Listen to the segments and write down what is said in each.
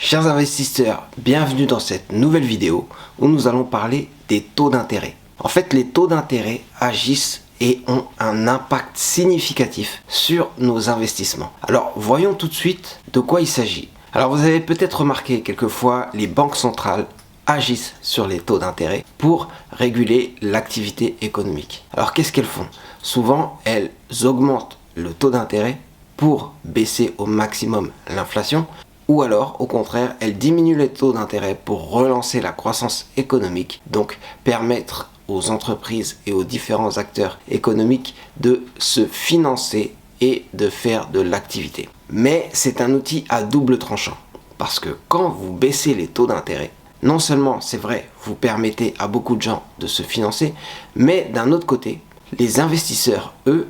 Chers investisseurs, bienvenue dans cette nouvelle vidéo où nous allons parler des taux d'intérêt. En fait, les taux d'intérêt agissent et ont un impact significatif sur nos investissements. Alors, voyons tout de suite de quoi il s'agit. Alors, vous avez peut-être remarqué quelquefois les banques centrales agissent sur les taux d'intérêt pour réguler l'activité économique. Alors, qu'est-ce qu'elles font? Souvent, elles augmentent le taux d'intérêt pour baisser au maximum l'inflation, ou alors, au contraire, elles diminuent les taux d'intérêt pour relancer la croissance économique, donc permettre aux entreprises et aux différents acteurs économiques de se financer et de faire de l'activité. Mais c'est un outil à double tranchant, parce que quand vous baissez les taux d'intérêt, non seulement, c'est vrai, vous permettez à beaucoup de gens de se financer, mais d'un autre côté, les investisseurs, eux,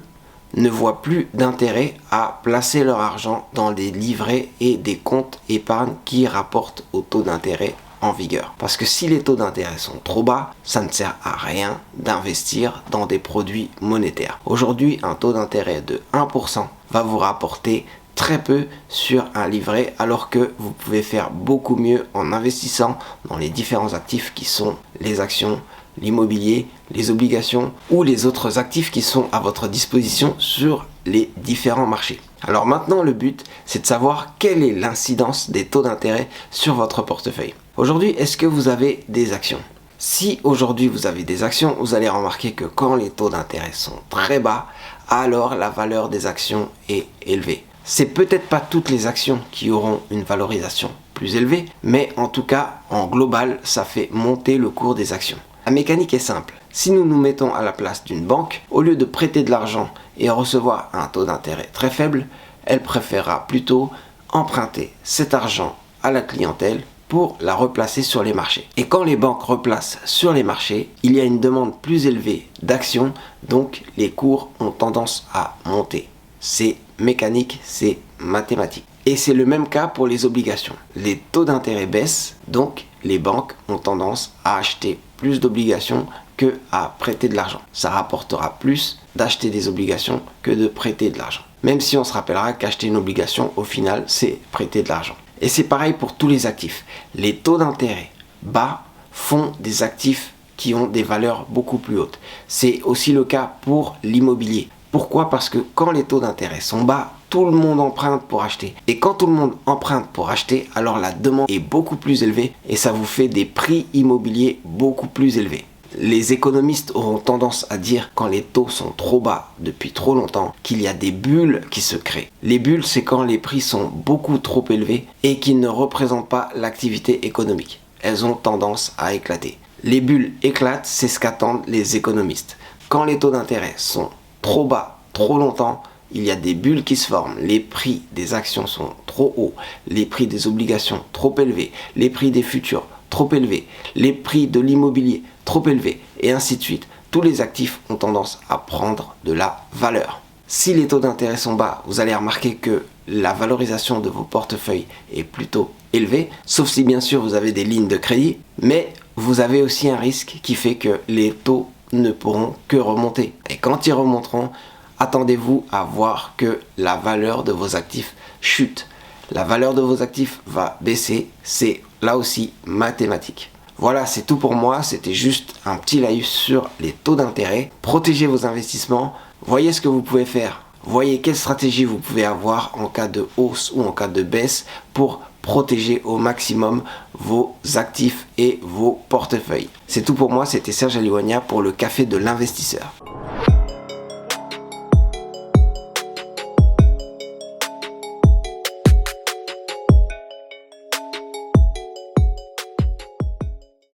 ne voient plus d'intérêt à placer leur argent dans des livrets et des comptes épargne qui rapportent au taux d'intérêt en vigueur. Parce que si les taux d'intérêt sont trop bas, ça ne sert à rien d'investir dans des produits monétaires. Aujourd'hui, un taux d'intérêt de 1% va vous rapporter très peu sur un livret, alors que vous pouvez faire beaucoup mieux en investissant dans les différents actifs qui sont les actions, l'immobilier, les obligations ou les autres actifs qui sont à votre disposition sur les différents marchés. Alors maintenant, le but, c'est de savoir quelle est l'incidence des taux d'intérêt sur votre portefeuille. Aujourd'hui, est-ce que vous avez des actions? Si aujourd'hui vous avez des actions, vous allez remarquer que quand les taux d'intérêt sont très bas, alors la valeur des actions est élevée. C'est peut-être pas toutes les actions qui auront une valorisation plus élevée, mais en tout cas, en global, ça fait monter le cours des actions. La mécanique est simple. Si nous nous mettons à la place d'une banque, au lieu de prêter de l'argent et recevoir un taux d'intérêt très faible, elle préférera plutôt emprunter cet argent à la clientèle pour la replacer sur les marchés. Et quand les banques replacent sur les marchés, il y a une demande plus élevée d'actions, donc les cours ont tendance à monter. C'est mécanique, c'est mathématique. Et c'est le même cas pour les obligations. Les taux d'intérêt baissent, donc les banques ont tendance à acheter plus d'obligations que à prêter de l'argent. Ça rapportera plus d'acheter des obligations que de prêter de l'argent. Même si on se rappellera qu'acheter une obligation, au final, c'est prêter de l'argent. Et c'est pareil pour tous les actifs. Les taux d'intérêt bas font des actifs qui ont des valeurs beaucoup plus hautes. C'est aussi le cas pour l'immobilier. Pourquoi? Parce que quand les taux d'intérêt sont bas, tout le monde emprunte pour acheter. Et quand tout le monde emprunte pour acheter, alors la demande est beaucoup plus élevée et ça vous fait des prix immobiliers beaucoup plus élevés. Les économistes auront tendance à dire, quand les taux sont trop bas depuis trop longtemps, qu'il y a des bulles qui se créent. Les bulles, c'est quand les prix sont beaucoup trop élevés et qu'ils ne représentent pas l'activité économique. Elles ont tendance à éclater. Les bulles éclatent, c'est ce qu'attendent les économistes. Quand les taux d'intérêt sont trop bas, trop longtemps, il y a des bulles qui se forment, les prix des actions sont trop hauts, les prix des obligations trop élevés, les prix des futurs trop élevés, les prix de l'immobilier trop élevés, et ainsi de suite. Tous les actifs ont tendance à prendre de la valeur. Si les taux d'intérêt sont bas, vous allez remarquer que la valorisation de vos portefeuilles est plutôt élevée, sauf si bien sûr vous avez des lignes de crédit, mais vous avez aussi un risque qui fait que les taux ne pourront que remonter. Et quand ils remonteront, attendez-vous à voir que la valeur de vos actifs chute. La valeur de vos actifs va baisser, c'est là aussi mathématique. Voilà, c'est tout pour moi, c'était juste un petit laïus sur les taux d'intérêt. Protégez vos investissements, voyez ce que vous pouvez faire, voyez quelle stratégie vous pouvez avoir en cas de hausse ou en cas de baisse pour protéger au maximum vos actifs et vos portefeuilles. C'est tout pour moi, c'était Serge Aliwania pour le Café de l'investisseur.